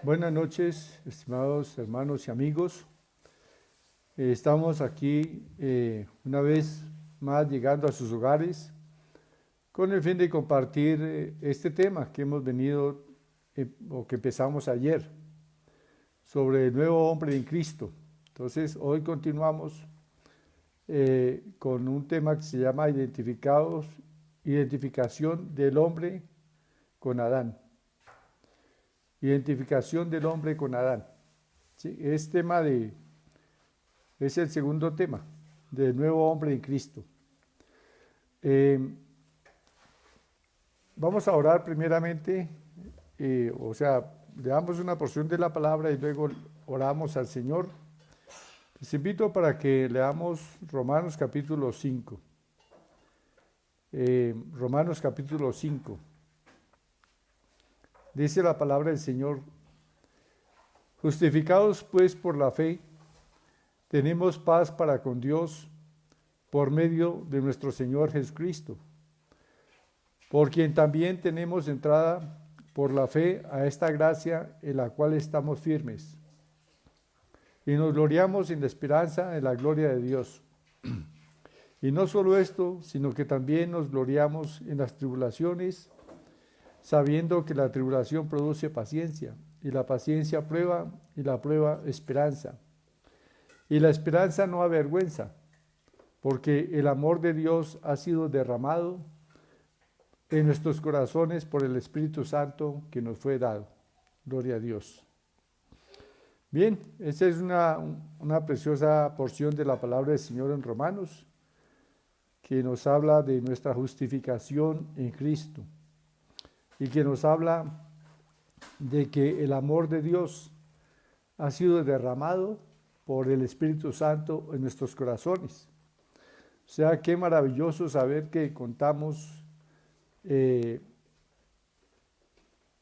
Buenas noches, estimados hermanos y amigos. Estamos aquí una vez más llegando a sus hogares con el fin de compartir este tema que hemos venido o que empezamos ayer sobre el nuevo hombre en Cristo. Entonces, hoy continuamos con un tema que se llama identificación del hombre con Adán. Identificación del hombre con Adán. ¿Sí? Es el segundo tema del nuevo hombre en Cristo. Eh, Vamos a orar primeramente, le damos una porción de la palabra y luego oramos al Señor. Les invito para que leamos Romanos capítulo 5. Romanos capítulo 5. Dice la palabra del Señor: justificados pues por la fe, tenemos paz para con Dios por medio de nuestro Señor Jesucristo, por quien también tenemos entrada por la fe a esta gracia en la cual estamos firmes, y nos gloriamos en la esperanza de la gloria de Dios. Y no solo esto, sino que también nos gloriamos en las tribulaciones, sabiendo que la tribulación produce paciencia, y la paciencia prueba, y la prueba esperanza. Y la esperanza no avergüenza, porque el amor de Dios ha sido derramado en nuestros corazones por el Espíritu Santo que nos fue dado. Gloria a Dios. Bien, esta es una preciosa porción de la palabra del Señor en Romanos, que nos habla de nuestra justificación en Cristo y que nos habla de que el amor de Dios ha sido derramado por el Espíritu Santo en nuestros corazones. O sea, qué maravilloso saber que contamos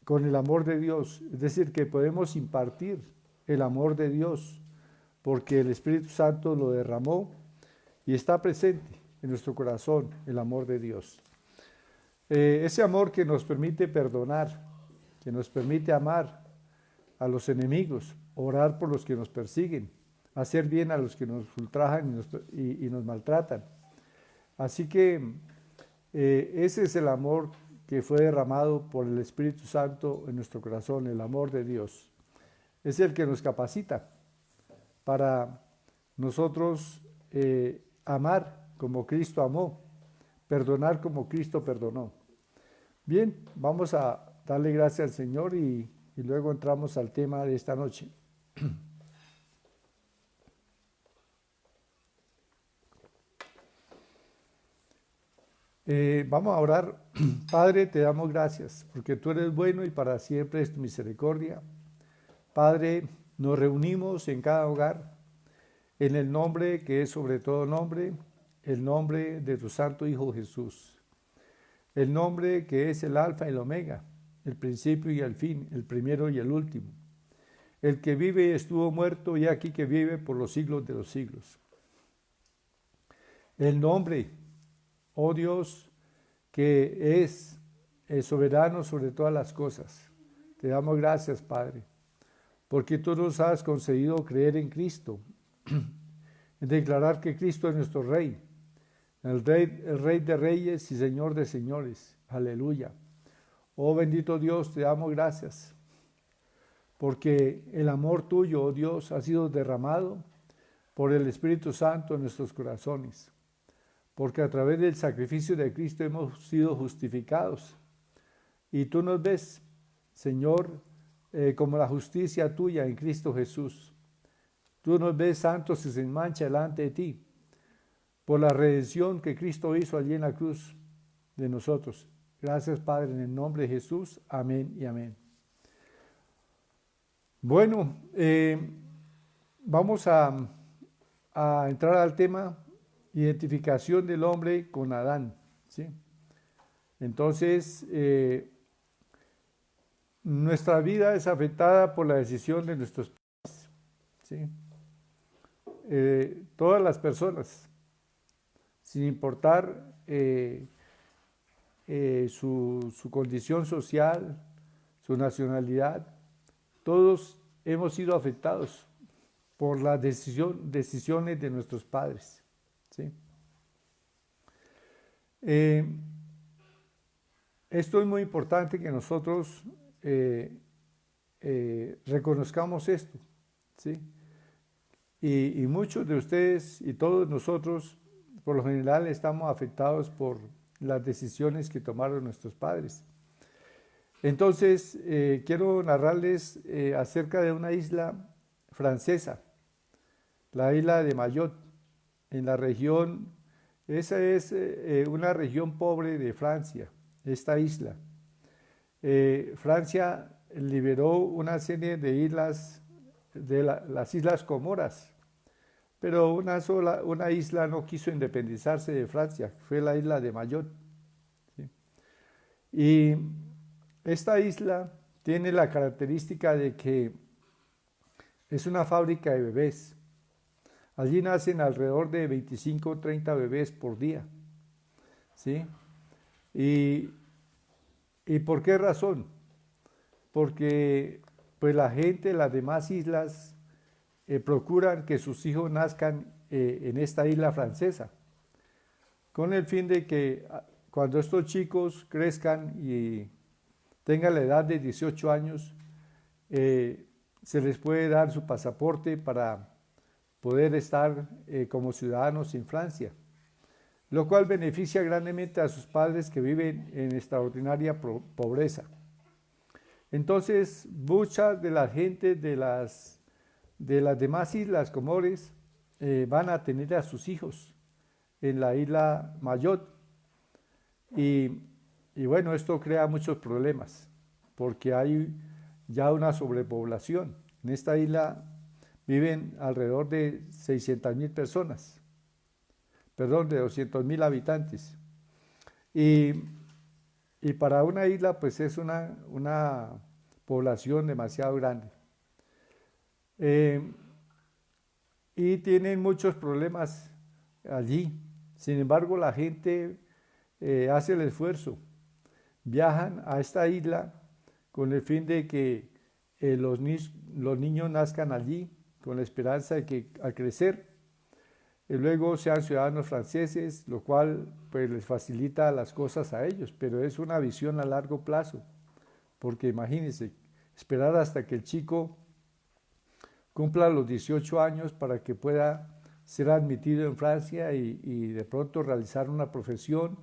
con el amor de Dios, es decir, que podemos impartir el amor de Dios porque el Espíritu Santo lo derramó y está presente en nuestro corazón el amor de Dios. Ese amor que nos permite perdonar, que nos permite amar a los enemigos, orar por los que nos persiguen, hacer bien a los que nos ultrajan y nos maltratan. Así que ese es el amor que fue derramado por el Espíritu Santo en nuestro corazón, el amor de Dios. Es el que nos capacita para nosotros amar como Cristo amó, perdonar como Cristo perdonó. Bien, vamos a darle gracias al Señor y luego entramos al tema de esta noche. Vamos a orar. Padre, te damos gracias porque tú eres bueno y para siempre es tu misericordia. Padre, nos reunimos en cada hogar en el nombre que es sobre todo nombre, el nombre de tu santo Hijo Jesús, el nombre que es el alfa y el omega, el principio y el fin, el primero y el último, el que vive y estuvo muerto y aquí que vive por los siglos de los siglos. El nombre, oh Dios, que es soberano sobre todas las cosas. Te damos gracias, Padre, porque tú nos has concedido creer en Cristo, en declarar que Cristo es nuestro Rey, el Rey de Reyes y Señor de Señores. Aleluya. Oh bendito Dios, te damos gracias, porque el amor tuyo, oh Dios, ha sido derramado por el Espíritu Santo en nuestros corazones, porque a través del sacrificio de Cristo hemos sido justificados. Y tú nos ves, Señor, como la justicia tuya en Cristo Jesús. Tú nos ves santos y sin mancha delante de ti, por la redención que Cristo hizo allí en la cruz de nosotros. Gracias, Padre, en el nombre de Jesús. Amén y amén. Bueno, vamos a entrar al tema identificación del hombre con Adán, ¿sí? Entonces, nuestra vida es afectada por la decisión de nuestros padres, ¿sí? Todas las personas, sin importar su condición social, su nacionalidad, todos hemos sido afectados por las decisiones de nuestros padres, ¿sí? Esto es muy importante que nosotros reconozcamos esto, ¿sí? Y muchos de ustedes y todos nosotros, por lo general, estamos afectados por las decisiones que tomaron nuestros padres. Entonces, quiero narrarles acerca de una isla francesa, la isla de Mayotte, en la región, esa es una región pobre de Francia, esta isla. Francia liberó una serie de islas, las Islas Comoras, pero una isla no quiso independizarse de Francia, fue la isla de Mayotte, ¿sí? Y esta isla tiene la característica de que es una fábrica de bebés. Allí nacen alrededor de 25 o 30 bebés por día, ¿sí? ¿Y por qué razón? Porque pues la gente, las demás islas, procuran que sus hijos nazcan en esta isla francesa, con el fin de que cuando estos chicos crezcan y tengan la edad de 18 años, se les puede dar su pasaporte para poder estar como ciudadanos en Francia, lo cual beneficia grandemente a sus padres que viven en extraordinaria pobreza. Entonces, mucha de la gente de las demás islas Comores van a tener a sus hijos en la isla Mayotte. Y bueno, esto crea muchos problemas, porque hay ya una sobrepoblación. En esta isla viven alrededor de 600,000 personas, perdón, de 200,000 habitantes. Y para una isla, pues es una población demasiado grande. Y tienen muchos problemas allí. Sin embargo, la gente hace el esfuerzo. Viajan a esta isla con el fin de que los niños nazcan allí, con la esperanza de que al crecer, luego sean ciudadanos franceses, lo cual pues les facilita las cosas a ellos, pero es una visión a largo plazo, porque imagínense, esperar hasta que el chico cumpla los 18 años para que pueda ser admitido en Francia y de pronto realizar una profesión,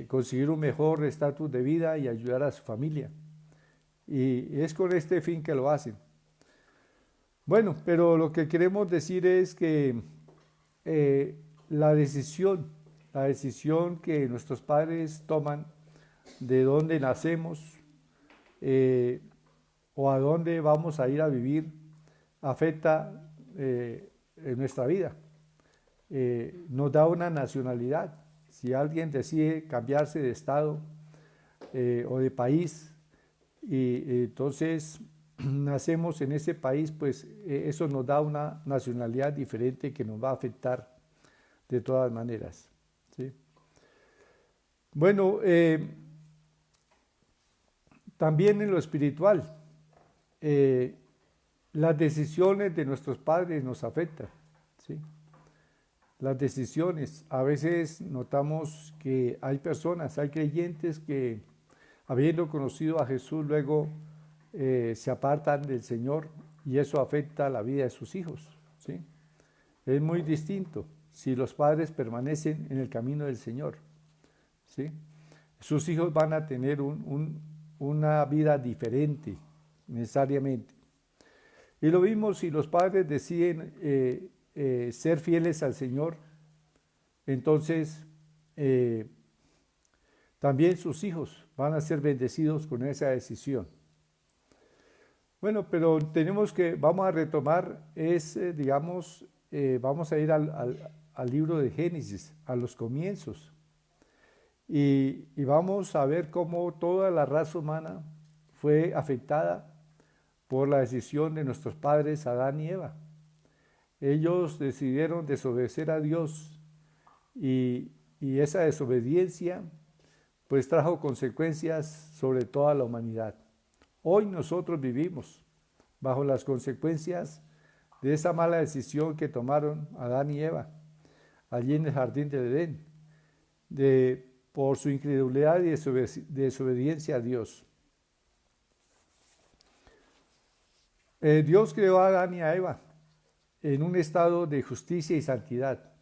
conseguir un mejor estatus de vida y ayudar a su familia. Y es con este fin que lo hacen. Bueno, pero lo que queremos decir es que la decisión que nuestros padres toman de dónde nacemos o a dónde vamos a ir a vivir afecta en nuestra vida. Nos da una nacionalidad. Si alguien decide cambiarse de estado o de país y entonces nacemos en ese país, pues eso nos da una nacionalidad diferente que nos va a afectar de todas maneras, ¿sí? Bueno, también en lo espiritual, las decisiones de nuestros padres nos afectan, ¿sí? Las decisiones, a veces notamos que hay personas, hay creyentes que habiendo conocido a Jesús luego se apartan del Señor y eso afecta la vida de sus hijos, ¿sí? Es muy distinto si los padres permanecen en el camino del Señor, ¿sí? Sus hijos van a tener una vida diferente necesariamente. Y lo mismo si los padres deciden ser fieles al Señor, entonces también sus hijos van a ser bendecidos con esa decisión. Bueno, pero vamos a retomar, vamos a ir al libro de Génesis, a los comienzos, y vamos a ver cómo toda la raza humana fue afectada por la decisión de nuestros padres Adán y Eva. Ellos decidieron desobedecer a Dios y esa desobediencia pues trajo consecuencias sobre toda la humanidad. Hoy nosotros vivimos bajo las consecuencias de esa mala decisión que tomaron Adán y Eva allí en el jardín del Edén, por su incredulidad y desobediencia a Dios. Dios creó a Adán y a Eva en un estado de justicia y santidad.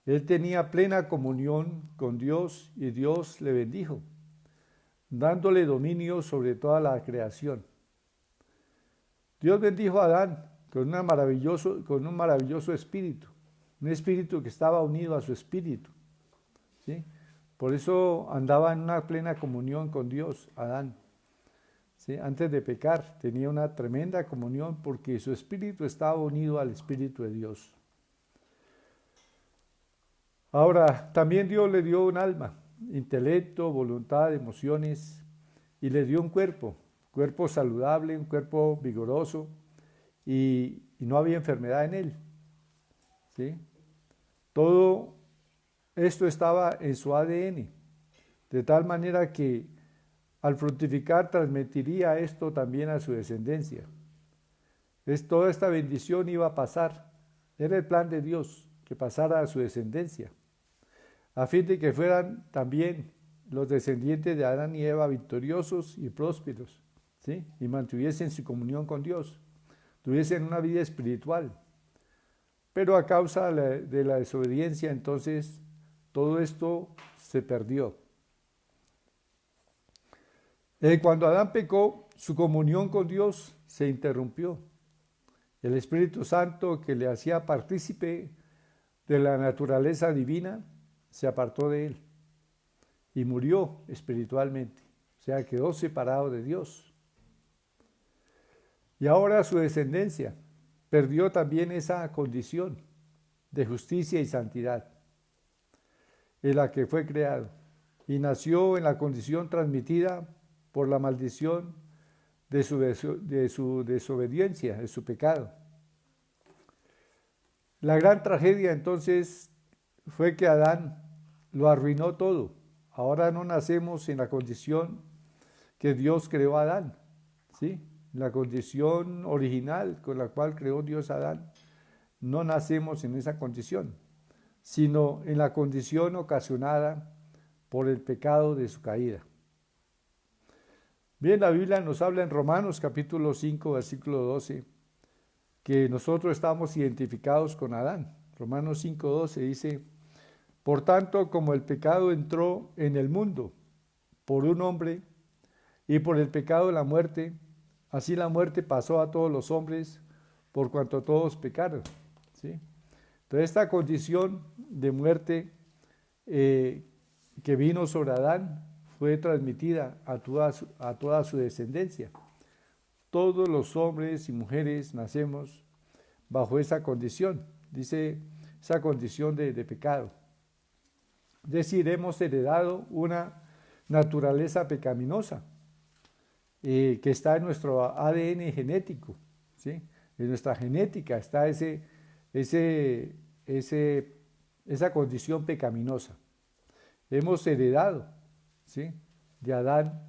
Él tenía plena comunión con Dios y Dios le bendijo, dándole dominio sobre toda la creación. Dios bendijo a Adán con un maravilloso espíritu, un espíritu que estaba unido a su espíritu, ¿sí? Por eso andaba en una plena comunión con Dios, Adán. ¿Sí? Antes de pecar tenía una tremenda comunión porque su espíritu estaba unido al espíritu de Dios. Ahora, también Dios le dio un alma, intelecto, voluntad, emociones, y le dio un cuerpo saludable, un cuerpo vigoroso, y no había enfermedad en él. ¿Sí? Todo esto estaba en su ADN, de tal manera que al fructificar transmitiría esto también a su descendencia. Toda esta bendición iba a pasar, era el plan de Dios, que pasara a su descendencia, a fin de que fueran también los descendientes de Adán y Eva victoriosos y prósperos, ¿sí? Y mantuviesen su comunión con Dios, tuviesen una vida espiritual. Pero a causa de la desobediencia, entonces, todo esto se perdió. Cuando Adán pecó, su comunión con Dios se interrumpió. El Espíritu Santo, que le hacía partícipe de la naturaleza divina, se apartó de él y murió espiritualmente, o sea, quedó separado de Dios. Y ahora su descendencia perdió también esa condición de justicia y santidad en la que fue creado, y nació en la condición transmitida por la maldición de su desobediencia, de su pecado. La gran tragedia entonces fue que Adán lo arruinó todo. Ahora no nacemos en la condición que Dios creó a Adán, ¿sí? La condición original con la cual creó Dios a Adán, no nacemos en esa condición, sino en la condición ocasionada por el pecado de su caída. Bien, la Biblia nos habla en Romanos capítulo 5, versículo 12, que nosotros estamos identificados con Adán. Romanos 5, 12 dice: por tanto, como el pecado entró en el mundo por un hombre, y por el pecado la muerte, así la muerte pasó a todos los hombres, por cuanto todos pecaron. ¿Sí? Entonces, esta condición de muerte que vino sobre Adán fue transmitida a toda su descendencia. Todos los hombres y mujeres nacemos bajo esa condición, dice, esa condición de pecado. Es decir, hemos heredado una naturaleza pecaminosa que está en nuestro ADN genético, ¿sí? En nuestra genética está esa condición pecaminosa. Hemos heredado, ¿sí?, de Adán,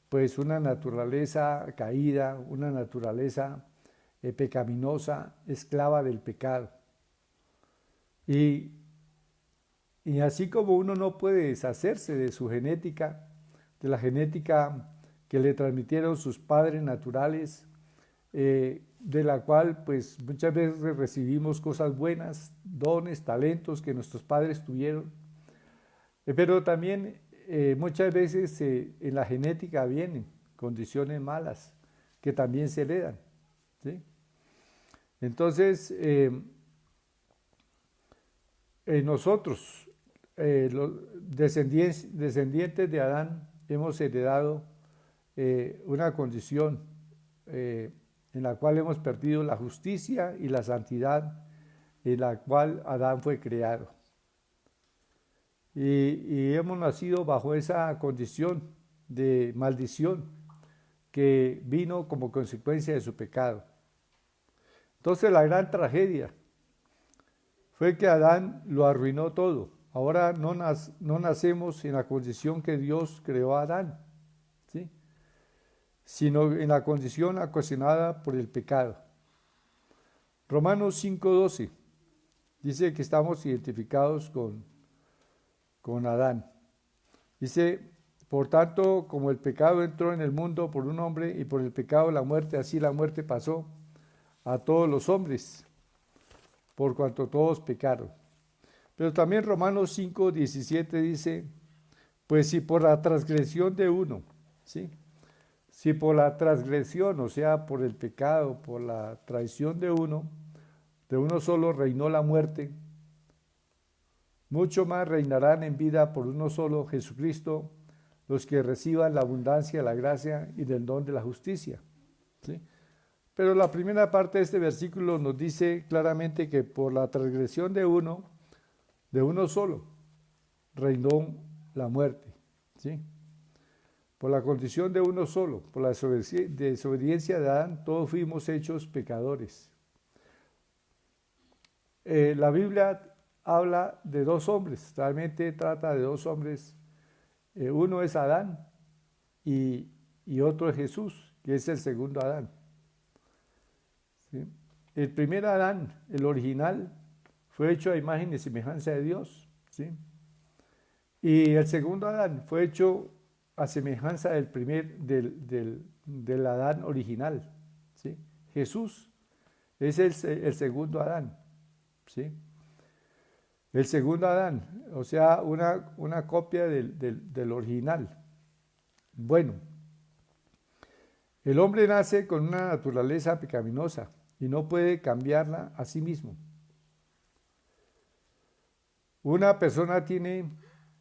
pues una naturaleza caída, una naturaleza pecaminosa, esclava del pecado. Y así como uno no puede deshacerse de su genética, de la genética que le transmitieron sus padres naturales, de la cual pues muchas veces recibimos cosas buenas, dones, talentos que nuestros padres tuvieron, pero también muchas veces en la genética vienen condiciones malas que también se heredan, ¿sí? Entonces, nosotros, los descendientes de Adán, hemos heredado una condición en la cual hemos perdido la justicia y la santidad en la cual Adán fue creado. Y hemos nacido bajo esa condición de maldición que vino como consecuencia de su pecado. Entonces la gran tragedia fue que Adán lo arruinó todo. Ahora no nacemos en la condición que Dios creó a Adán, ¿sí? sino en la condición ocasionada por el pecado. Romanos 5:12 dice que estamos identificados con Adán. Dice, por tanto, como el pecado entró en el mundo por un hombre y por el pecado la muerte, así la muerte pasó a todos los hombres, por cuanto todos pecaron. Pero también Romanos 5:17 dice, pues si por la transgresión de uno, ¿sí? Si por la transgresión, o sea, por el pecado, por la traición de uno solo reinó la muerte, mucho más reinarán en vida por uno solo, Jesucristo, los que reciban la abundancia de la gracia y del don de la justicia. ¿Sí? Pero la primera parte de este versículo nos dice claramente que por la transgresión de uno solo, reinó la muerte. ¿Sí? Por la condición de uno solo, por la desobediencia de Adán, todos fuimos hechos pecadores. La Biblia habla de dos hombres, realmente trata de dos hombres. Uno es Adán y otro es Jesús, que es el segundo Adán. ¿Sí? El primer Adán, el original, fue hecho a imagen y semejanza de Dios. ¿Sí? Y el segundo Adán fue hecho a semejanza del Adán original. ¿Sí? Jesús es el segundo Adán. ¿Sí? El segundo Adán, o sea, una copia del original. Bueno, el hombre nace con una naturaleza pecaminosa y no puede cambiarla a sí mismo. Una persona tiene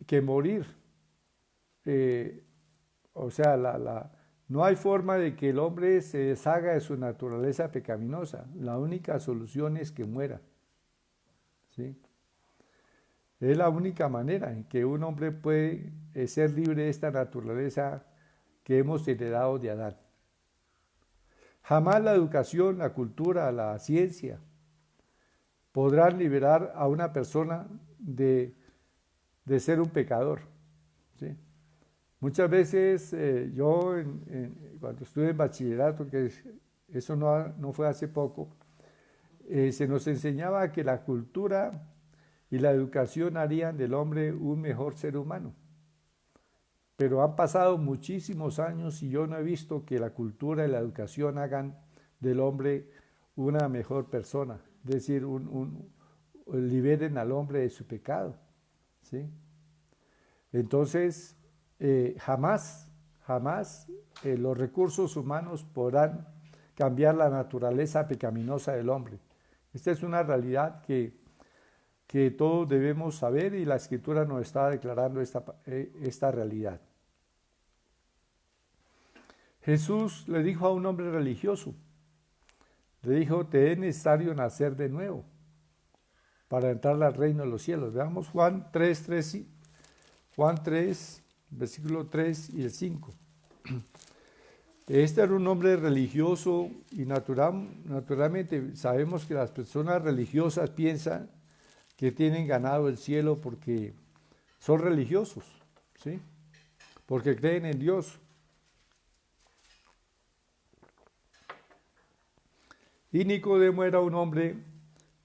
que morir, o sea, no hay forma de que el hombre se deshaga de su naturaleza pecaminosa. La única solución es que muera. ¿Sí? Es la única manera en que un hombre puede ser libre de esta naturaleza que hemos heredado de Adán. Jamás la educación, la cultura, la ciencia podrán liberar a una persona de ser un pecador. ¿Sí? Muchas veces yo, cuando estuve en bachillerato, que eso no fue hace poco, se nos enseñaba que la cultura y la educación harían del hombre un mejor ser humano. Pero han pasado muchísimos años y yo no he visto que la cultura y la educación hagan del hombre una mejor persona. Es decir, liberen al hombre de su pecado. ¿Sí? Entonces, jamás los recursos humanos podrán cambiar la naturaleza pecaminosa del hombre. Esta es una realidad que todos debemos saber y la Escritura nos está declarando esta realidad. Jesús le dijo a un hombre religioso, le dijo, te es necesario nacer de nuevo para entrar al reino de los cielos. Veamos Juan 3, versículo 3 y el 5. Este era un hombre religioso y naturalmente sabemos que las personas religiosas piensan que tienen ganado el cielo porque son religiosos, ¿sí? Porque creen en Dios. Y Nicodemo era un hombre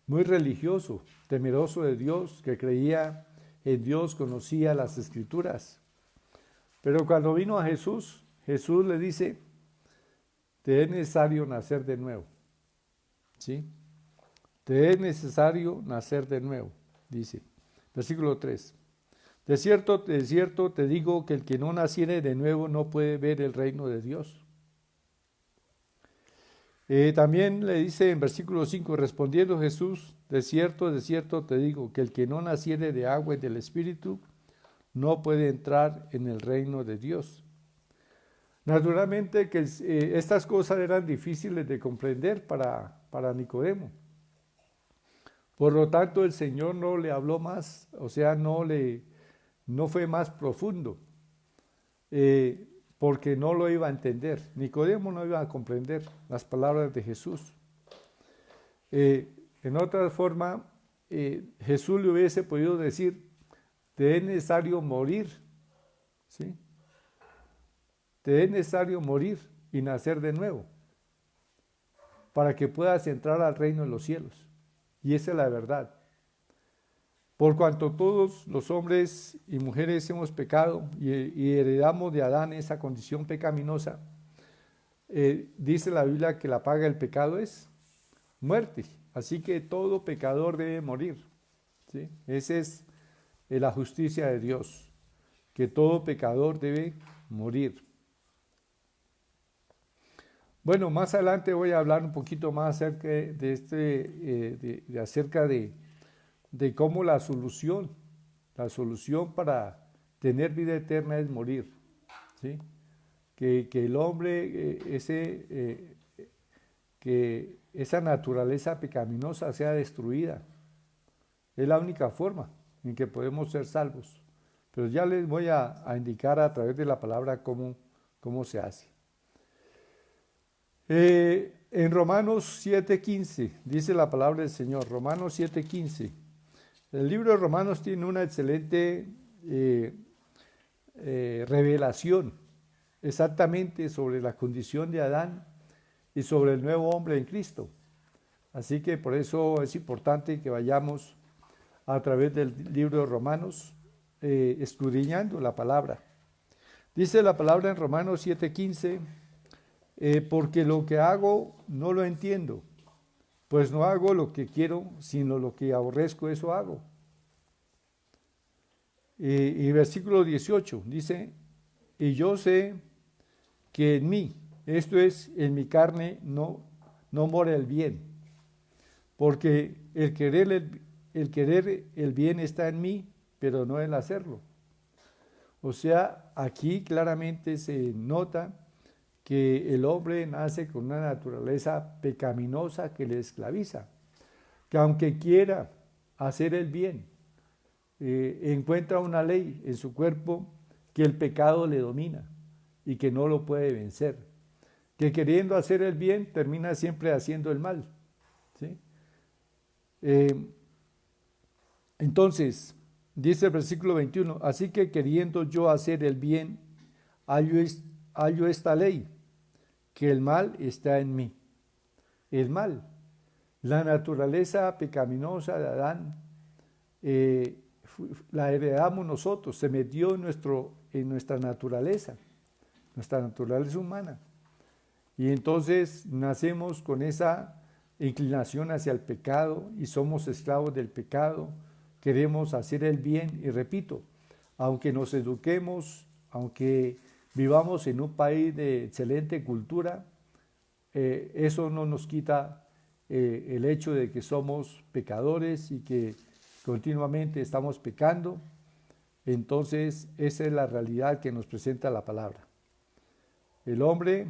muy religioso, temeroso de Dios, que creía en Dios, conocía las Escrituras. Pero cuando vino a Jesús, Jesús le dice, te es necesario nacer de nuevo. ¿Sí? Te es necesario nacer de nuevo, dice. Versículo 3. De cierto te digo que el que no naciere de nuevo no puede ver el reino de Dios. También le dice en versículo 5, respondiendo Jesús, de cierto te digo que el que no naciere de agua y del Espíritu no puede entrar en el reino de Dios. Naturalmente que estas cosas eran difíciles de comprender para Nicodemo. Por lo tanto, el Señor no le habló más, o sea, no fue más profundo, porque no lo iba a entender. Nicodemo no iba a comprender las palabras de Jesús. En otra forma, Jesús le hubiese podido decir, te es necesario morir, ¿sí? Te es necesario morir y nacer de nuevo, para que puedas entrar al reino de los cielos. Y esa es la verdad. Por cuanto todos los hombres y mujeres hemos pecado y heredamos de Adán esa condición pecaminosa, dice la Biblia que la paga del pecado es muerte. Así que todo pecador debe morir, ¿sí? Esa es la justicia de Dios, que todo pecador debe morir. Bueno, más adelante voy a hablar un poquito más acerca acerca de cómo la solución para tener vida eterna es morir, ¿sí? Que el hombre, que esa naturaleza pecaminosa sea destruida. Es la única forma en que podemos ser salvos. Pero ya les voy a indicar a través de la palabra cómo se hace. En Romanos 7:15 dice la palabra del Señor, Romanos 7:15. El libro de Romanos tiene una excelente revelación exactamente sobre la condición de Adán y sobre el nuevo hombre en Cristo. Así que por eso es importante que vayamos a través del libro de Romanos escudriñando la palabra. Dice la palabra en Romanos 7:15, porque lo que hago no lo entiendo, pues no hago lo que quiero, sino lo que aborrezco, eso hago. Y versículo 18 dice, y yo sé que en mí, esto es, en mi carne, no mora el bien, porque el querer el bien está en mí, pero no el hacerlo. O sea, aquí claramente se nota que el hombre nace con una naturaleza pecaminosa que le esclaviza, que aunque quiera hacer el bien, encuentra una ley en su cuerpo que el pecado le domina y que no lo puede vencer, que queriendo hacer el bien termina siempre haciendo el mal, ¿sí? Entonces, dice el versículo 21, así que queriendo yo hacer el bien, hallo esta ley, que el mal está en mí. El mal, la naturaleza pecaminosa de Adán, la heredamos nosotros, se metió en nuestra naturaleza humana. Y entonces nacemos con esa inclinación hacia el pecado y somos esclavos del pecado, queremos hacer el bien y repito, aunque nos eduquemos, aunque vivamos en un país de excelente cultura, eso no nos quita el hecho de que somos pecadores y que continuamente estamos pecando. Entonces esa es la realidad que nos presenta la palabra. El hombre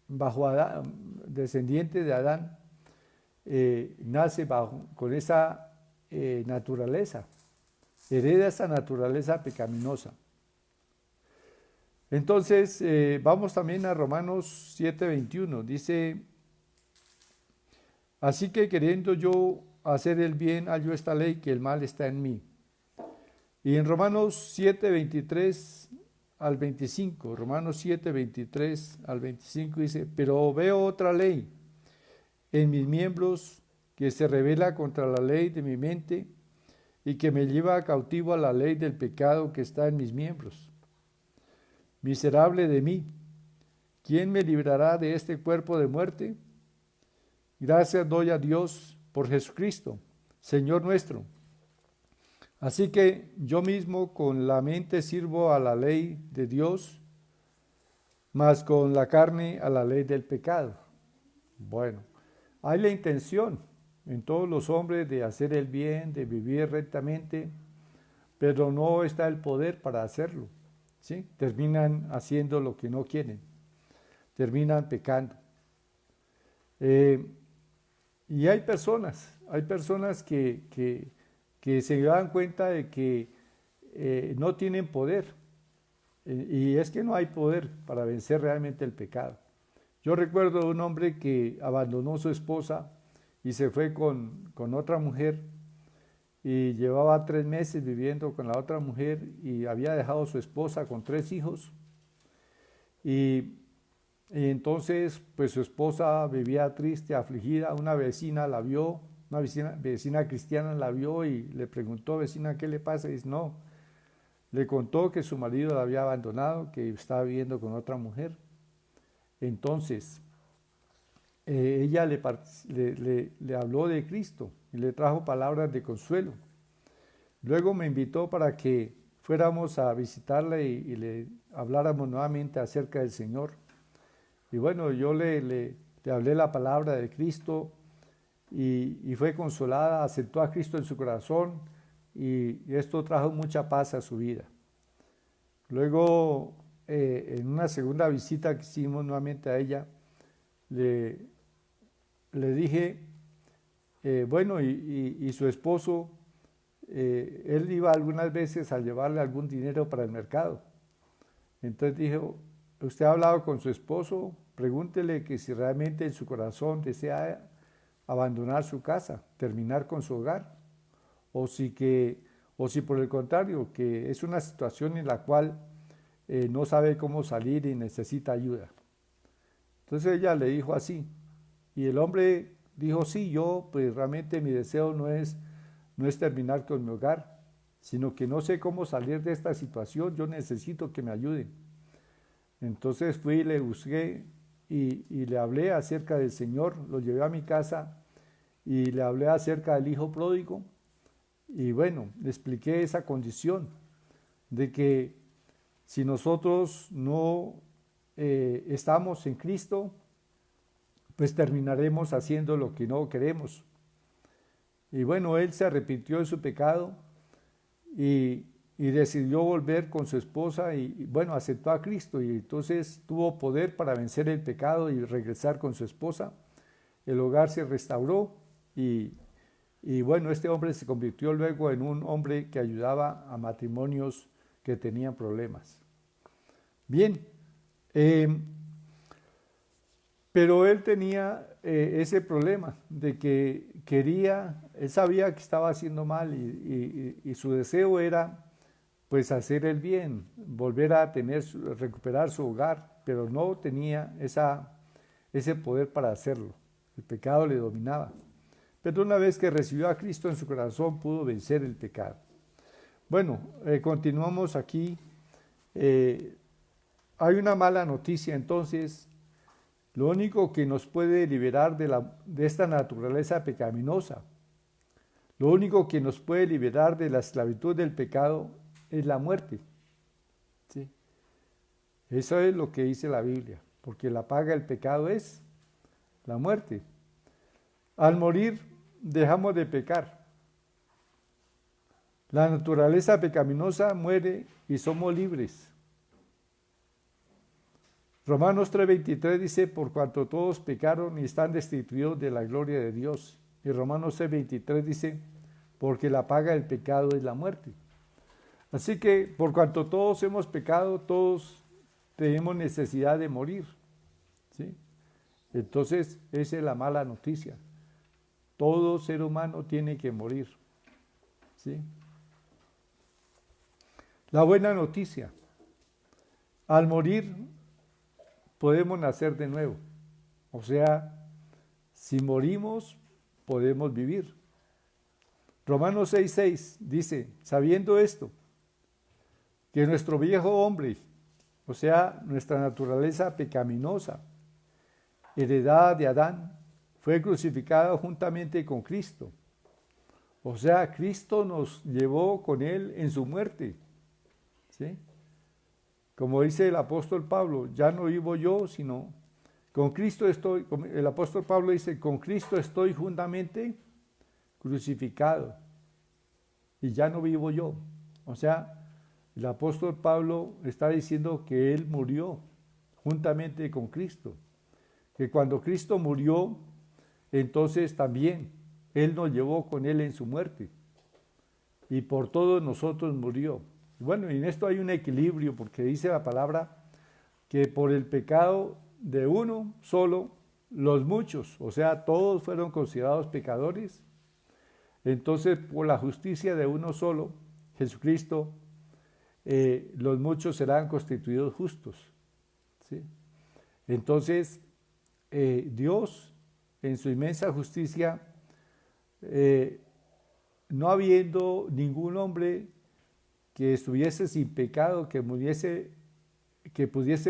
bajo Adán, descendiente de Adán, nace con esa naturaleza, hereda esa naturaleza pecaminosa. Entonces, vamos también a Romanos 7:21, dice, así que queriendo yo hacer el bien, hallo esta ley, que el mal está en mí. Y en Romanos 7:23 al 25, Romanos 7:23 al 25 dice, pero veo otra ley en mis miembros que se rebela contra la ley de mi mente y que me lleva cautivo a la ley del pecado que está en mis miembros. Miserable de mí, ¿quién me librará de este cuerpo de muerte? Gracias doy a Dios por Jesucristo, Señor nuestro. Así que yo mismo con la mente sirvo a la ley de Dios, mas con la carne a la ley del pecado. Bueno, hay la intención en todos los hombres de hacer el bien, de vivir rectamente, pero no está el poder para hacerlo, ¿sí? Terminan haciendo lo que no quieren, terminan pecando. Y hay personas que se dan cuenta de que no tienen poder, y es que no hay poder para vencer realmente el pecado. Yo recuerdo de un hombre que abandonó a su esposa y se fue con otra mujer y llevaba 3 meses viviendo con la otra mujer y había dejado a su esposa con 3 hijos Y, y entonces, pues su esposa vivía triste, afligida. Una vecina la vio, una vecina cristiana la vio y le preguntó: vecina, ¿qué le pasa? Y dice: no, le contó que su marido la había abandonado, que estaba viviendo con otra mujer. Entonces, ella le habló de Cristo y le trajo palabras de consuelo. Luego me invitó para que fuéramos a visitarla y le habláramos nuevamente acerca del Señor. Y bueno, yo le hablé la palabra de Cristo y fue consolada, aceptó a Cristo en su corazón y esto trajo mucha paz a su vida. Luego, en una segunda visita que hicimos nuevamente a ella, le, le dije, bueno, y su esposo, él iba algunas veces a llevarle algún dinero para el mercado. Entonces dijo: ¿usted ha hablado con su esposo? Pregúntele que si realmente en su corazón desea abandonar su casa, terminar con su hogar, o si por el contrario, que es una situación en la cual no sabe cómo salir y necesita ayuda. Entonces ella le dijo así, y el hombre dijo: sí, yo pues realmente mi deseo no es terminar con mi hogar, sino que no sé cómo salir de esta situación, yo necesito que me ayuden. Entonces fui y le busqué y le hablé acerca del Señor, lo llevé a mi casa y le hablé acerca del hijo pródigo y bueno, le expliqué esa condición de que si nosotros no estamos en Cristo, pues terminaremos haciendo lo que no queremos. Y bueno, él se arrepintió de su pecado y decidió volver con su esposa y bueno, aceptó a Cristo y entonces tuvo poder para vencer el pecado y regresar con su esposa. El hogar se restauró y bueno, este hombre se convirtió luego en un hombre que ayudaba a matrimonios que tenían problemas. Bien, pero él tenía ese problema de que él sabía que estaba haciendo mal y su deseo era pues hacer el bien, volver a recuperar su hogar, pero no tenía ese poder para hacerlo. El pecado le dominaba. Pero una vez que recibió a Cristo en su corazón, pudo vencer el pecado. Bueno, continuamos aquí. Hay una mala noticia entonces. Lo único que nos puede liberar de esta naturaleza pecaminosa, lo único que nos puede liberar de la esclavitud del pecado es la muerte. ¿Sí? Eso es lo que dice la Biblia, porque la paga del pecado es la muerte. Al morir dejamos de pecar. La naturaleza pecaminosa muere y somos libres. Romanos 3:23 dice: por cuanto todos pecaron y están destituidos de la gloria de Dios. Y Romanos 6:23 dice: porque la paga del pecado es la muerte. Así que por cuanto todos hemos pecado, todos tenemos necesidad de morir. ¿Sí? Entonces, esa es la mala noticia. Todo ser humano tiene que morir. ¿Sí? La buena noticia: al morir podemos nacer de nuevo. O sea, si morimos, podemos vivir. Romanos 6:6 dice: sabiendo esto, que nuestro viejo hombre, o sea, nuestra naturaleza pecaminosa, heredada de Adán, fue crucificada juntamente con Cristo. O sea, Cristo nos llevó con él en su muerte. ¿Sí? Como dice el apóstol Pablo: ya no vivo yo, sino con Cristo estoy. El apóstol Pablo dice: con Cristo estoy juntamente crucificado y ya no vivo yo. O sea, el apóstol Pablo está diciendo que él murió juntamente con Cristo, que cuando Cristo murió, entonces también él nos llevó con él en su muerte y por todos nosotros murió. Bueno, y en esto hay un equilibrio, porque dice la palabra que por el pecado de uno solo, los muchos, o sea, todos fueron considerados pecadores. Entonces, por la justicia de uno solo, Jesucristo, los muchos serán constituidos justos. ¿sí? Entonces, Dios, en su inmensa justicia, no habiendo ningún hombre que estuviese sin pecado, que pudiese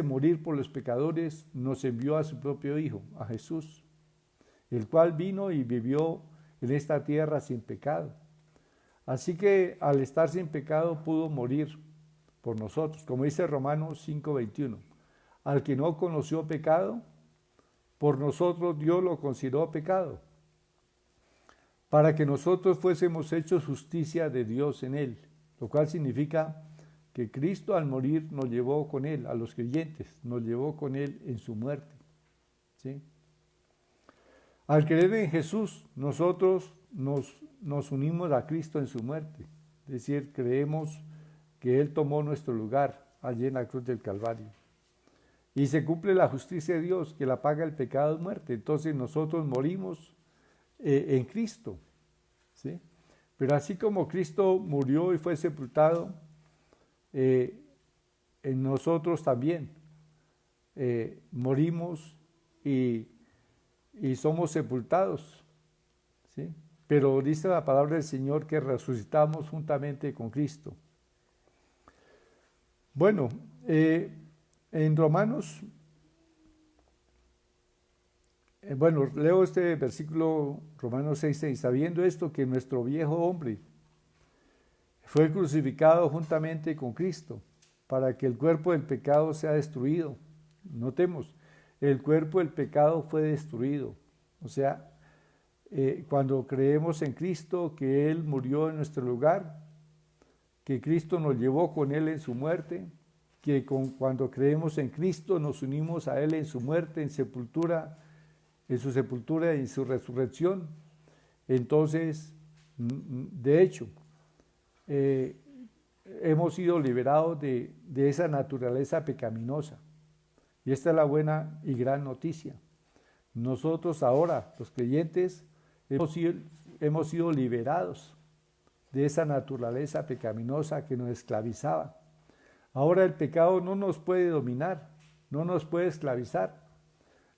morir por los pecadores, nos envió a su propio Hijo, a Jesús, el cual vino y vivió en esta tierra sin pecado. Así que al estar sin pecado pudo morir por nosotros, como dice Romanos 5:21. Al que no conoció pecado, por nosotros Dios lo consideró pecado, para que nosotros fuésemos hechos justicia de Dios en él, lo cual significa que Cristo al morir nos llevó con él, a los creyentes, nos llevó con él en su muerte, ¿sí? Al creer en Jesús, nosotros nos unimos a Cristo en su muerte, es decir, creemos que Él tomó nuestro lugar allí en la cruz del Calvario. Y se cumple la justicia de Dios, que la paga el pecado es muerte. Entonces nosotros morimos en Cristo, ¿sí? Pero así como Cristo murió y fue sepultado, en nosotros también morimos y somos sepultados, ¿sí? Pero dice la palabra del Señor que resucitamos juntamente con Cristo. Bueno, en Romanos, leo este versículo, Romanos 6:6, sabiendo esto que nuestro viejo hombre fue crucificado juntamente con Cristo, para que el cuerpo del pecado sea destruido. Notemos, el cuerpo del pecado fue destruido. O sea, cuando creemos en Cristo, que Él murió en nuestro lugar, que Cristo nos llevó con Él en su muerte, que cuando creemos en Cristo nos unimos a Él en su muerte, en su sepultura y en su resurrección. Entonces, de hecho, hemos sido liberados de esa naturaleza pecaminosa. Y esta es la buena y gran noticia. Nosotros ahora, los creyentes, hemos sido liberados de esa naturaleza pecaminosa que nos esclavizaba. Ahora el pecado no nos puede dominar, no nos puede esclavizar.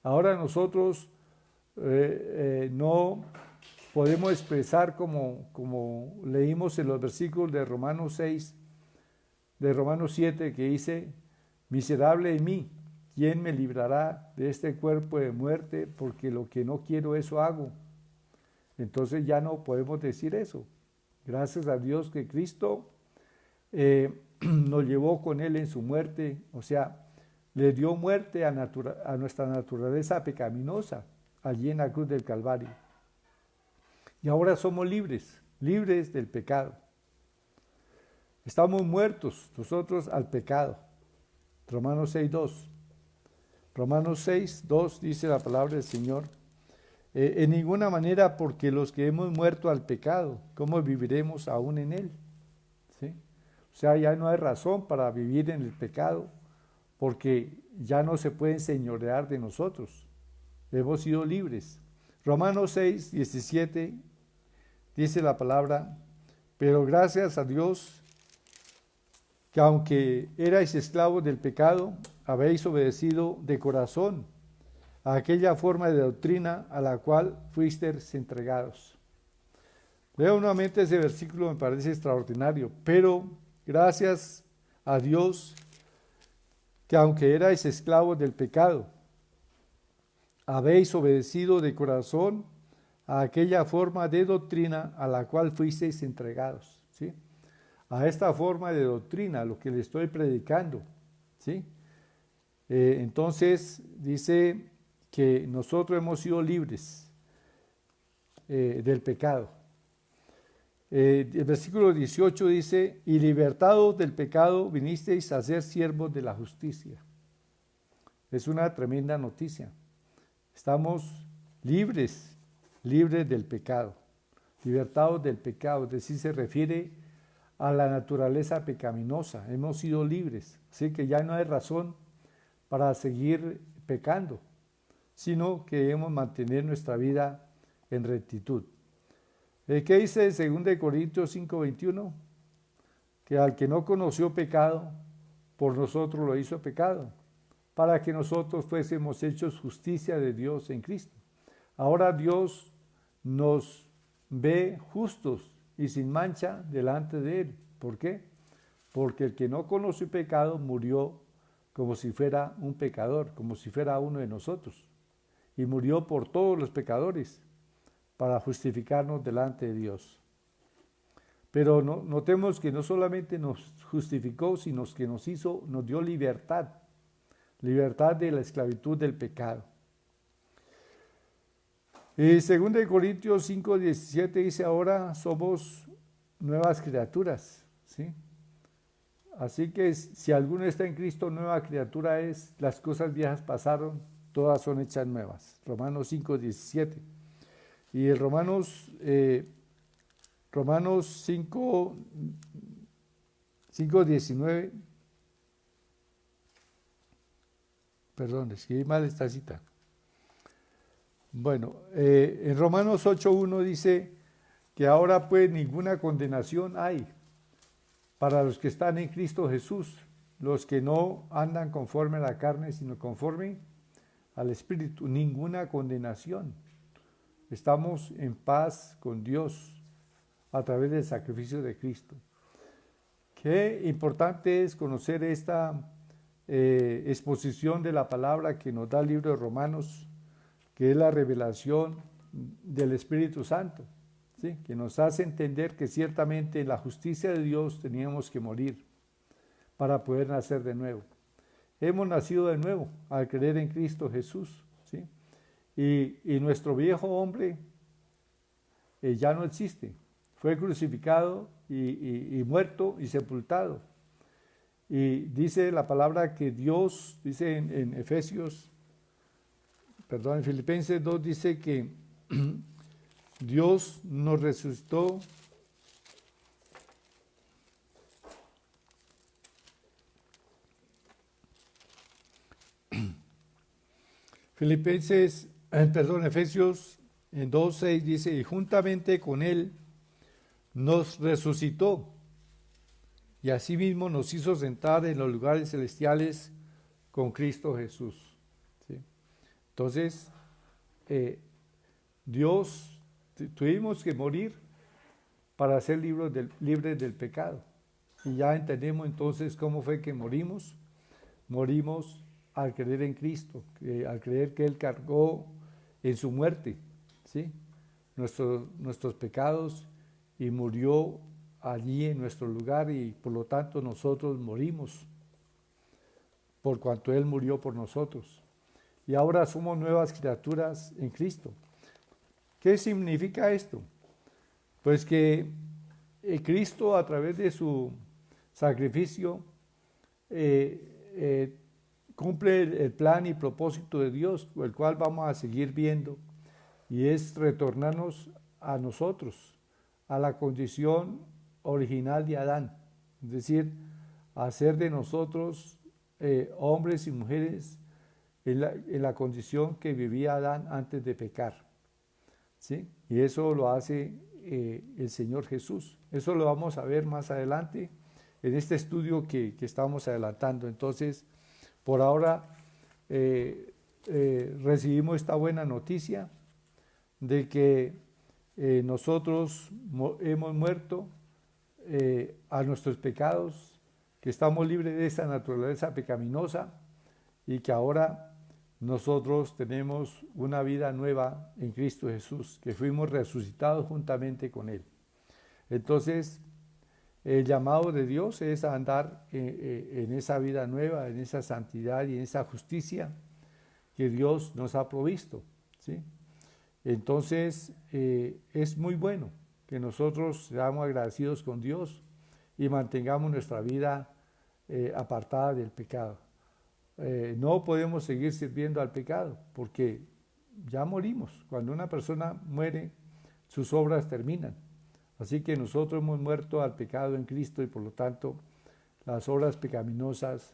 Ahora nosotros no podemos expresar como leímos en los versículos de Romanos 6, de Romanos 7, que dice, miserable de mí, ¿quién me librará de este cuerpo de muerte? Porque lo que no quiero, eso hago. Entonces ya no podemos decir eso. Gracias a Dios que Cristo nos llevó con Él en su muerte, o sea, le dio muerte a nuestra naturaleza pecaminosa allí en la cruz del Calvario. Y ahora somos libres del pecado. Estamos muertos nosotros al pecado. Romanos 6:2. Romanos 6:2 dice la palabra del Señor. En ninguna manera, porque los que hemos muerto al pecado, ¿cómo viviremos aún en él? ¿Sí? O sea, ya no hay razón para vivir en el pecado, porque ya no se puede enseñorear de nosotros. Hemos sido libres. Romanos 6:17 dice la palabra, pero gracias a Dios que aunque erais esclavos del pecado, habéis obedecido de corazón a aquella forma de doctrina a la cual fuisteis entregados. Leo nuevamente ese versículo, me parece extraordinario. Pero gracias a Dios que aunque erais esclavos del pecado, habéis obedecido de corazón a aquella forma de doctrina a la cual fuisteis entregados, ¿sí? A esta forma de doctrina, lo que le estoy predicando, ¿sí? Entonces dice que nosotros hemos sido libres del pecado. El versículo 18 dice, y libertados del pecado vinisteis a ser siervos de la justicia. Es una tremenda noticia. Estamos libres del pecado, libertados del pecado, es decir, se refiere a la naturaleza pecaminosa. Hemos sido libres, así que ya no hay razón para seguir pecando, sino que debemos mantener nuestra vida en rectitud. ¿Qué dice 2 Corintios 5:21? Que al que no conoció pecado, por nosotros lo hizo pecado, para que nosotros fuésemos hechos justicia de Dios en Cristo. Ahora Dios nos ve justos y sin mancha delante de Él. ¿Por qué? Porque el que no conoce pecado murió como si fuera un pecador, como si fuera uno de nosotros. Y murió por todos los pecadores para justificarnos delante de Dios. Pero notemos que no solamente nos justificó, sino que nos dio libertad, libertad de la esclavitud del pecado. 2 Corintios 5:17 dice, ahora somos nuevas criaturas, ¿sí? Así que si alguno está en Cristo, nueva criatura es, las cosas viejas pasaron, todas son hechas nuevas. Romanos 5:17. Y el Romanos 5:19, perdón, escribí mal esta cita. Bueno, en Romanos 8:1 dice que ahora pues ninguna condenación hay para los que están en Cristo Jesús, los que no andan conforme a la carne, sino conforme al Espíritu. Ninguna condenación. Estamos en paz con Dios a través del sacrificio de Cristo. Qué importante es conocer esta exposición de la palabra que nos da el libro de Romanos, que es la revelación del Espíritu Santo, ¿sí? Que nos hace entender que ciertamente en la justicia de Dios teníamos que morir para poder nacer de nuevo. Hemos nacido de nuevo al creer en Cristo Jesús, ¿sí? Y nuestro viejo hombre ya no existe. Fue crucificado y muerto y sepultado. Y dice la palabra que Dios, dice en Filipenses 2 dice que Dios nos resucitó Efesios 2:6 dice, y juntamente con Él nos resucitó y asimismo nos hizo sentar en los lugares celestiales con Cristo Jesús. ¿Sí? Entonces, tuvimos que morir para ser libres del pecado. Y ya entendemos entonces cómo fue que morimos. Morimos al creer en Cristo, al creer que Él cargó en su muerte, ¿sí? nuestros pecados y murió allí en nuestro lugar y por lo tanto nosotros morimos por cuanto Él murió por nosotros. Y ahora somos nuevas criaturas en Cristo. ¿Qué significa esto? Pues que Cristo a través de su sacrificio cumple el plan y propósito de Dios, el cual vamos a seguir viendo, y es retornarnos a nosotros, a la condición original de Adán, es decir, hacer de nosotros hombres y mujeres en la condición que vivía Adán antes de pecar, ¿sí? Y eso lo hace el Señor Jesús. Eso lo vamos a ver más adelante en este estudio que estamos adelantando. Entonces, por ahora recibimos esta buena noticia de que nosotros hemos muerto a nuestros pecados, que estamos libres de esa naturaleza pecaminosa y que ahora nosotros tenemos una vida nueva en Cristo Jesús, que fuimos resucitados juntamente con Él. Entonces, el llamado de Dios es a andar en esa vida nueva, en esa santidad y en esa justicia que Dios nos ha provisto, ¿sí? Entonces, es muy bueno que nosotros seamos agradecidos con Dios y mantengamos nuestra vida apartada del pecado. No podemos seguir sirviendo al pecado porque ya morimos. Cuando una persona muere, sus obras terminan. Así que nosotros hemos muerto al pecado en Cristo y por lo tanto las obras pecaminosas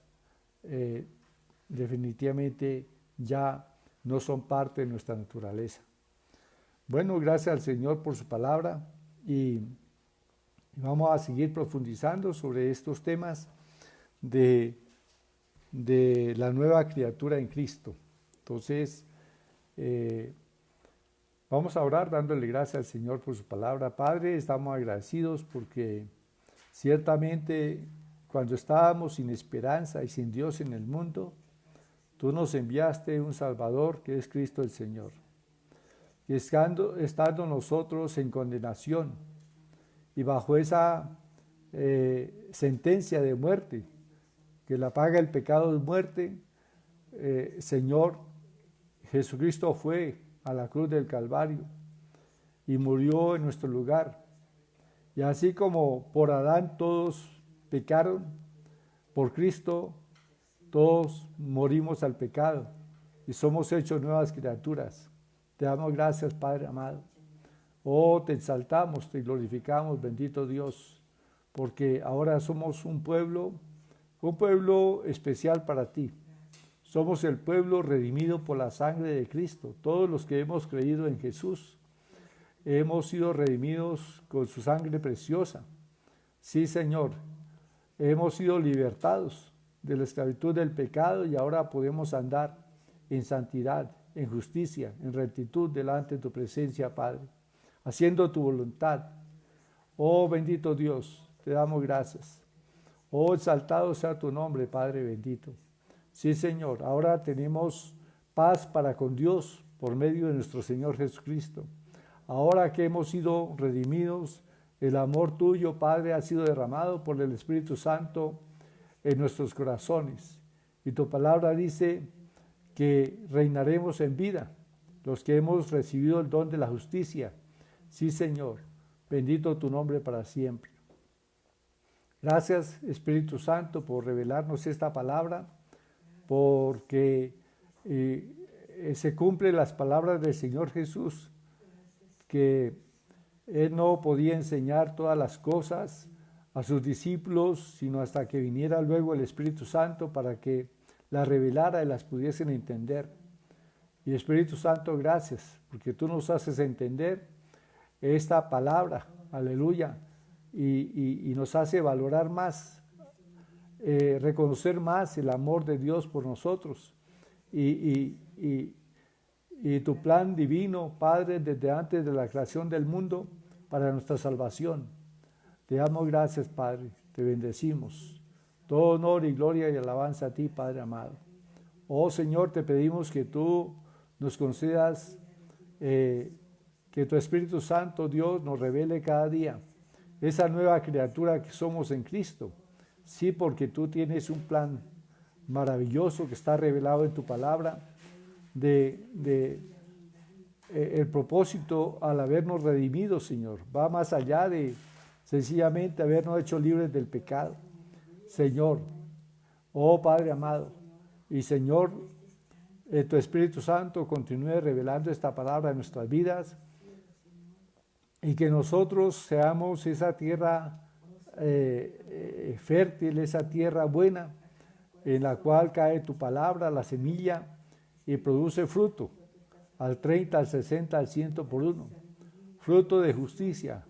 definitivamente ya no son parte de nuestra naturaleza. Bueno, gracias al Señor por su palabra y vamos a seguir profundizando sobre estos temas de de la nueva criatura en Cristo. Entonces, vamos a orar dándole gracias al Señor por su palabra. Padre, estamos agradecidos porque ciertamente cuando estábamos sin esperanza y sin Dios en el mundo, tú nos enviaste un Salvador que es Cristo el Señor. Y estando nosotros en condenación y bajo esa sentencia de muerte, que la paga el pecado es muerte, Señor, Jesucristo fue a la cruz del Calvario y murió en nuestro lugar. Y así como por Adán todos pecaron, por Cristo todos morimos al pecado y somos hechos nuevas criaturas. Te damos gracias, Padre amado. Oh, te exaltamos, te glorificamos, bendito Dios, porque ahora somos un pueblo especial para ti. Somos el pueblo redimido por la sangre de Cristo. Todos los que hemos creído en Jesús hemos sido redimidos con su sangre preciosa. Sí, Señor, hemos sido libertados de la esclavitud del pecado y ahora podemos andar en santidad, en justicia, en rectitud delante de tu presencia, Padre, haciendo tu voluntad. Oh, bendito Dios, te damos gracias. Oh, exaltado sea tu nombre, Padre bendito. Sí, Señor, ahora tenemos paz para con Dios por medio de nuestro Señor Jesucristo. Ahora que hemos sido redimidos, el amor tuyo, Padre, ha sido derramado por el Espíritu Santo en nuestros corazones. Y tu palabra dice que reinaremos en vida, los que hemos recibido el don de la justicia. Sí, Señor, bendito tu nombre para siempre. Gracias, Espíritu Santo, por revelarnos esta palabra, porque se cumplen las palabras del Señor Jesús, que Él no podía enseñar todas las cosas a sus discípulos, sino hasta que viniera luego el Espíritu Santo para que las revelara y las pudiesen entender. Y Espíritu Santo, gracias, porque tú nos haces entender esta palabra, aleluya, y nos hace valorar más, reconocer más el amor de Dios por nosotros y tu plan divino, Padre, desde antes de la creación del mundo para nuestra salvación. Te damos gracias, Padre, te bendecimos. Todo honor y gloria y alabanza a ti, Padre amado. Oh Señor, te pedimos que tú nos concedas que tu Espíritu Santo, Dios, nos revele cada día esa nueva criatura que somos en Cristo. Sí, porque tú tienes un plan maravilloso que está revelado en tu palabra el propósito al habernos redimido, Señor. Va más allá de sencillamente habernos hecho libres del pecado. Señor, oh Padre amado, y Señor, tu Espíritu Santo continúe revelando esta palabra en nuestras vidas y que nosotros seamos esa tierra fértil, esa tierra buena en la cual cae tu palabra, la semilla, y produce fruto al 30, al 60, al 100 por uno. Fruto de justicia,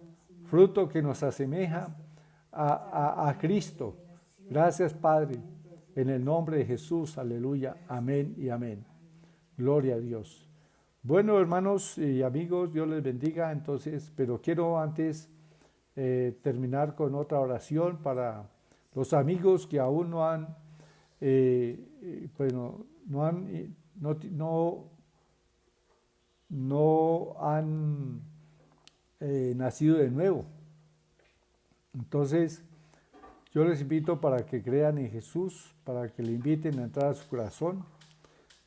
fruto que nos asemeja a Cristo. Gracias, Padre, en el nombre de Jesús, aleluya, amén y amén. Gloria a Dios. Bueno, hermanos y amigos, Dios les bendiga. Entonces, pero quiero antes terminar con otra oración para los amigos que aún no han, no han nacido de nuevo. Entonces, yo les invito para que crean en Jesús, para que le inviten a entrar a su corazón.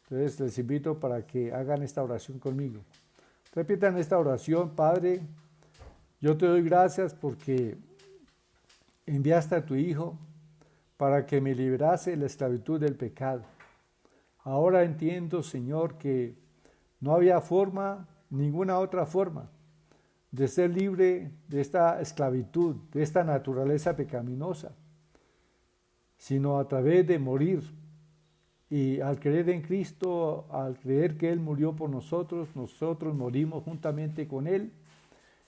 Entonces, les invito para que hagan esta oración conmigo. Repitan esta oración: Padre, yo te doy gracias porque enviaste a tu Hijo para que me liberase de la esclavitud del pecado. Ahora entiendo, Señor, que no había forma, ninguna otra forma, de ser libre de esta esclavitud, de esta naturaleza pecaminosa, sino a través de morir. Y al creer en Cristo, al creer que Él murió por nosotros, nosotros morimos juntamente con Él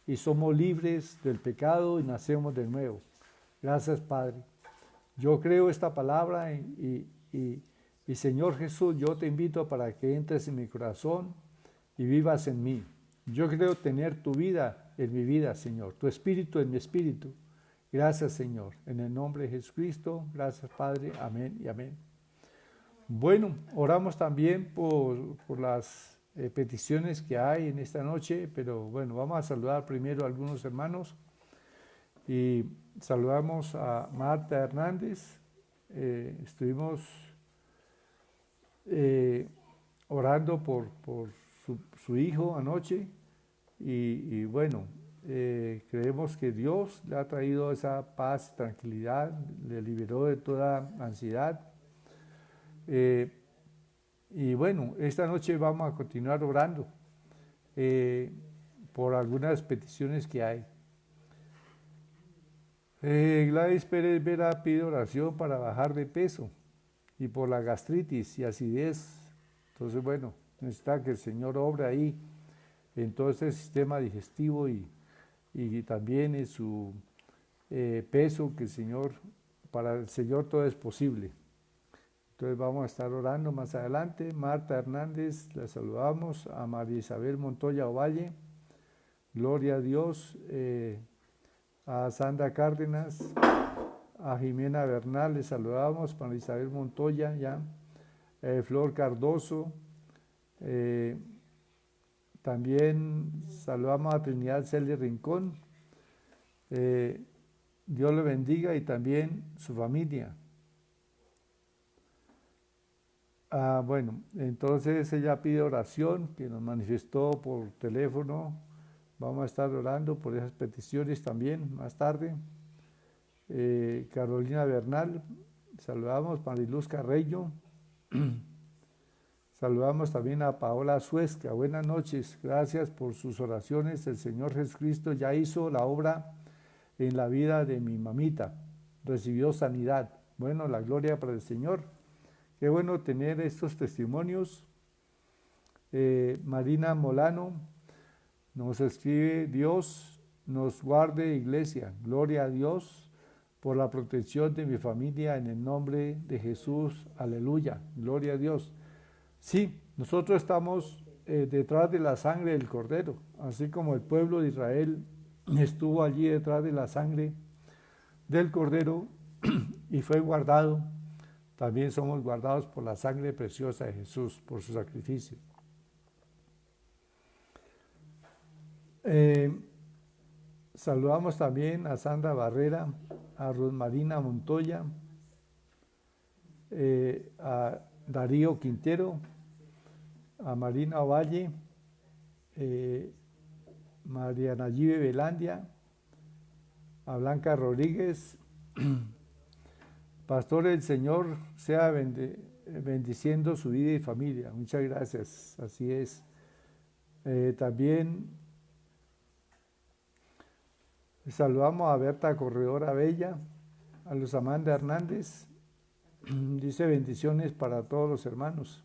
y somos libres del pecado y nacemos de nuevo. Gracias, Padre. Yo creo esta palabra y y Señor Jesús, yo te invito para que entres en mi corazón y vivas en mí. Yo creo tener tu vida en mi vida, Señor, tu espíritu en mi espíritu. Gracias, Señor, en el nombre de Jesucristo. Gracias, Padre. Amén y amén. Bueno, oramos también por las peticiones que hay en esta noche, pero bueno, vamos a saludar primero a algunos hermanos y saludamos a Marta Hernández. Estuvimos orando por su hijo anoche y bueno, creemos que Dios le ha traído esa paz y tranquilidad, le liberó de toda ansiedad. Y bueno, esta noche vamos a continuar orando por algunas peticiones que hay. Gladys Pérez Vera pide oración para bajar de peso y por la gastritis y acidez. Entonces, bueno, necesita que el Señor obre ahí en todo este sistema digestivo y también en su peso, que el Señor, para el Señor todo es posible. Entonces vamos a estar orando más adelante. Marta Hernández, la saludamos. A María Isabel Montoya Ovalle, gloria a Dios. A Sandra Cárdenas, a Jimena Bernal, le saludamos. María Isabel Montoya, ya. Flor Cardoso. También saludamos a Trinidad Celia Rincón. Dios le bendiga y también su familia. Bueno, entonces ella pide oración, que nos manifestó por teléfono. Vamos a estar orando por esas peticiones también más tarde. Carolina Bernal, saludamos. Mariluz Carreño. Saludamos también a Paola Suesca. Buenas noches, gracias por sus oraciones. El Señor Jesucristo ya hizo la obra en la vida de mi mamita. Recibió sanidad. Bueno, la gloria para el Señor. Qué bueno tener estos testimonios. Marina Molano nos escribe: Dios nos guarde, iglesia. Gloria a Dios por la protección de mi familia en el nombre de Jesús. Aleluya. Gloria a Dios. Sí, nosotros estamos detrás de la sangre del Cordero, así como el pueblo de Israel estuvo allí detrás de la sangre del Cordero y fue guardado. También somos guardados por la sangre preciosa de Jesús, por su sacrificio. Saludamos también a Sandra Barrera, a Rosmarina Montoya, a Darío Quintero, a Marina Ovalle, María Nayibe Velandia, a Blanca Rodríguez. Pastor, el Señor sea bendiciendo su vida y familia. Muchas gracias, así es. También saludamos a Berta Corredora Bella, a Luz Amanda Hernández. Dice: bendiciones para todos los hermanos.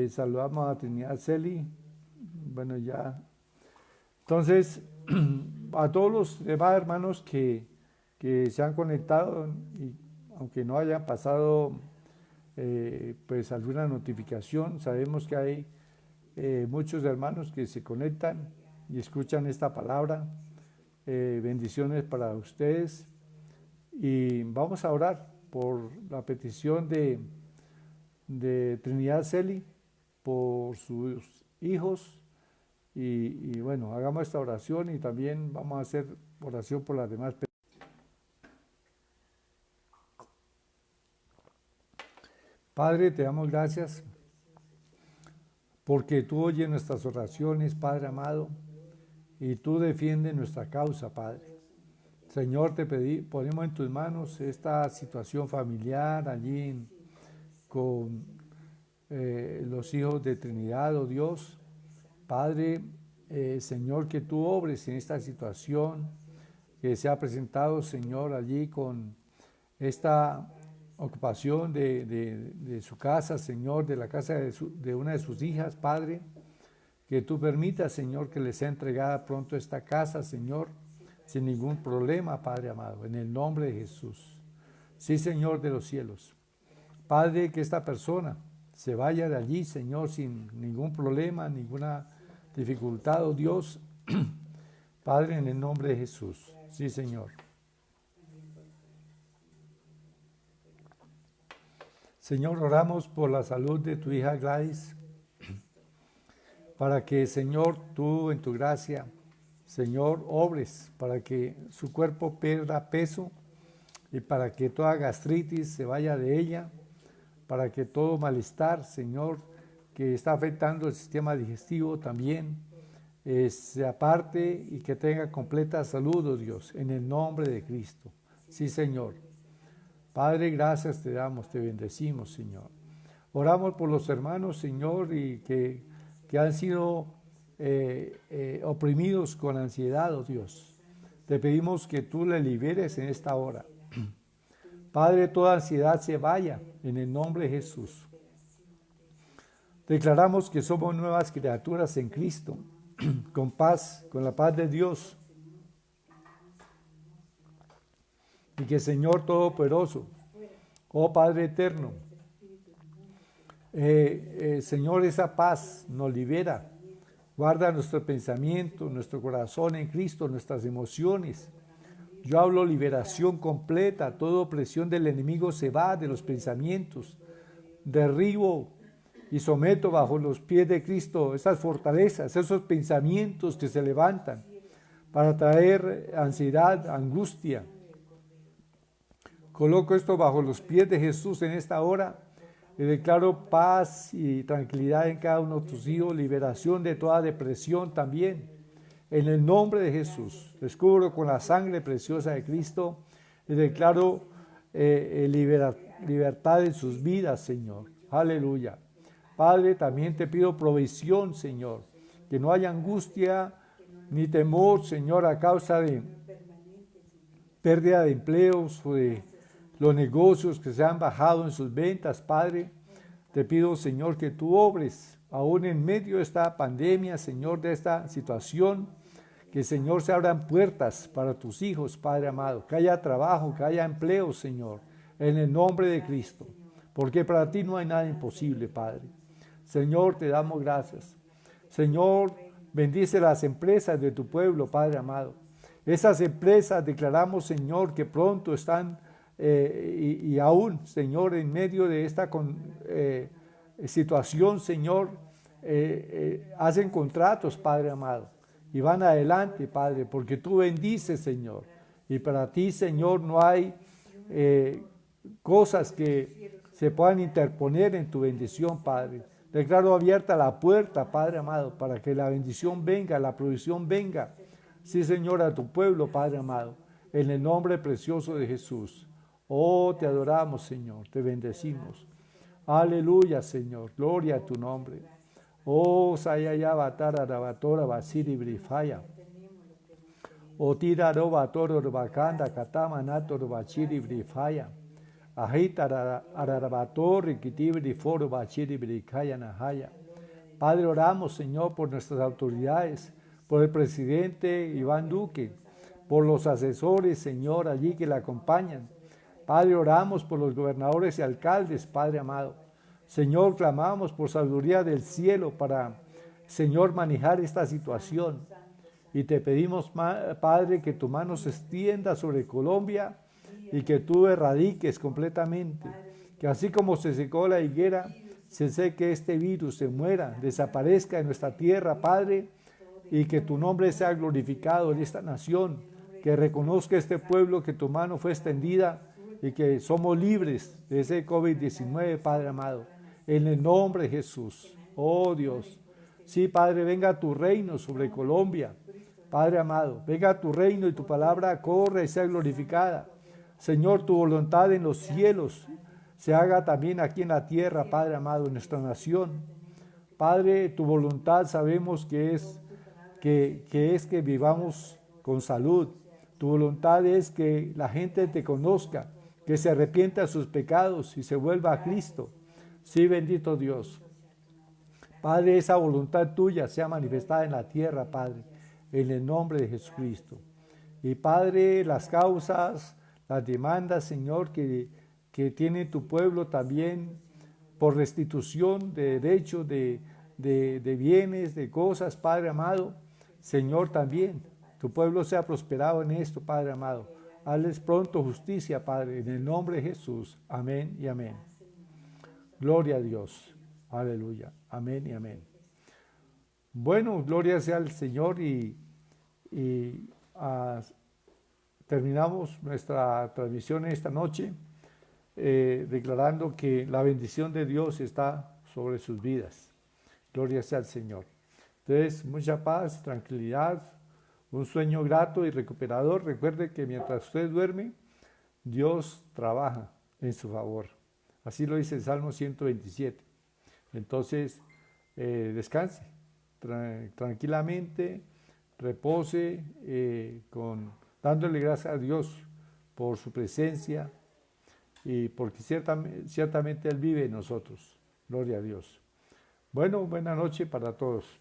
Saludamos a Trinidad Celi. Bueno, ya. Entonces, a todos los demás hermanos que se han conectado, y aunque no hayan pasado pues alguna notificación, sabemos que hay muchos hermanos que se conectan y escuchan esta palabra. Bendiciones para ustedes. Y vamos a orar por la petición de Trinidad Celi, por sus hijos. Y bueno, hagamos esta oración y también vamos a hacer oración por las demás personas. Padre, te damos gracias porque tú oyes nuestras oraciones, Padre amado, y tú defiendes nuestra causa, Padre. Señor, te ponemos en tus manos esta situación familiar allí con los hijos de Trinidad, oh Dios. Padre, Señor, que tú obres en esta situación que se ha presentado, Señor, allí con esta ocupación de su casa, Señor, de la casa de una de sus hijas, Padre. Que tú permitas, Señor, que les sea entregada pronto esta casa, Señor, sin ningún problema, Padre amado, en el nombre de Jesús. Sí, Señor de los cielos. Padre, que esta persona se vaya de allí, Señor, sin ningún problema, ninguna dificultad, oh Dios. Padre, en el nombre de Jesús. Sí, Señor. Señor, oramos por la salud de tu hija Gladys, para que, Señor, tú en tu gracia, Señor, obres para que su cuerpo pierda peso y para que toda gastritis se vaya de ella, para que todo malestar, Señor, que está afectando el sistema digestivo también, se aparte y que tenga completa salud, oh Dios, en el nombre de Cristo. Sí, Señor. Padre, gracias te damos, te bendecimos, Señor. Oramos por los hermanos, Señor, y que han sido oprimidos con ansiedad, oh Dios. Te pedimos que tú le liberes en esta hora. Padre, toda ansiedad se vaya en el nombre de Jesús. Declaramos que somos nuevas criaturas en Cristo, con paz, con la paz de Dios. Y que Señor Todopoderoso, oh Padre Eterno, Señor, esa paz nos libera. Guarda nuestro pensamiento, nuestro corazón en Cristo, nuestras emociones. Yo hablo liberación completa, toda opresión del enemigo se va de los pensamientos. Derribo y someto bajo los pies de Cristo esas fortalezas, esos pensamientos que se levantan para traer ansiedad, angustia. Coloco esto bajo los pies de Jesús en esta hora y declaro paz y tranquilidad en cada uno de tus hijos, liberación de toda depresión también. En el nombre de Jesús, descubro con la sangre preciosa de Cristo y declaro libertad en sus vidas, Señor. Aleluya. Padre, también te pido provisión, Señor, que no haya angustia ni temor, Señor, a causa de pérdida de empleos o de los negocios que se han bajado en sus ventas, Padre. Te pido, Señor, que tú obres aún en medio de esta pandemia, Señor, de esta situación, que, Señor, se abran puertas para tus hijos, Padre amado, que haya trabajo, que haya empleo, Señor, en el nombre de Cristo, porque para ti no hay nada imposible, Padre. Señor, te damos gracias. Señor, bendice las empresas de tu pueblo, Padre amado. Esas empresas declaramos, Señor, que pronto están y aún, Señor, en medio de esta situación, Señor, hacen contratos, Padre amado, y van adelante, Padre, porque tú bendices, Señor, y para ti, Señor, no hay cosas que se puedan interponer en tu bendición, Padre. Declaro abierta la puerta, Padre amado, para que la bendición venga, la provisión venga, sí, Señor, a tu pueblo, Padre amado, en el nombre precioso de Jesús. Oh, te adoramos, Señor, te bendecimos. Aleluya, Señor, gloria a tu nombre. Oh, sayaya batara rabatora basiri brifaya. O tira roba toro robacanda katama nato robachiri brifaya. Ajita ararabator rikitibri foro bachiri brikaya nahaya. Padre, oramos, Señor, por nuestras autoridades, por el presidente Iván Duque, por los asesores, Señor, allí que le acompañan. Padre, oramos por los gobernadores y alcaldes, Padre amado. Señor, clamamos por sabiduría del cielo para, Señor, manejar esta situación. Y te pedimos, Padre, que tu mano se extienda sobre Colombia y que tú erradiques completamente. Que así como se secó la higuera, se seque este virus, se muera, desaparezca de nuestra tierra, Padre, y que tu nombre sea glorificado en esta nación. Que reconozca este pueblo que tu mano fue extendida y que somos libres de ese COVID-19, Padre amado, en el nombre de Jesús. Oh Dios, sí, Padre, venga tu reino sobre Colombia, Padre amado, venga tu reino y tu palabra corra y sea glorificada. Señor, tu voluntad en los cielos se haga también aquí en la tierra, Padre amado, en nuestra nación. Padre, tu voluntad sabemos que es que vivamos con salud. Tu voluntad es que la gente te conozca, que se arrepienta de sus pecados y se vuelva a Cristo. Sí, bendito Dios. Padre, esa voluntad tuya sea manifestada en la tierra, Padre, en el nombre de Jesucristo. Y Padre, las causas, las demandas, Señor, que tiene tu pueblo también por restitución de derechos, de bienes, de cosas, Padre amado. Señor, también tu pueblo sea prosperado en esto, Padre amado. Hazles pronto justicia, Padre, en el nombre de Jesús. Amén y amén. Gloria a Dios. Aleluya. Amén y amén. Bueno, gloria sea al Señor y terminamos nuestra transmisión esta noche declarando que la bendición de Dios está sobre sus vidas. Gloria sea al Señor. Entonces, mucha paz, tranquilidad, un sueño grato y recuperador. Recuerde que mientras usted duerme, Dios trabaja en su favor. Así lo dice el Salmo 127. Entonces, descanse tranquilamente, repose, dándole gracias a Dios por su presencia y porque ciertamente Él vive en nosotros. Gloria a Dios. Bueno, buena noche para todos.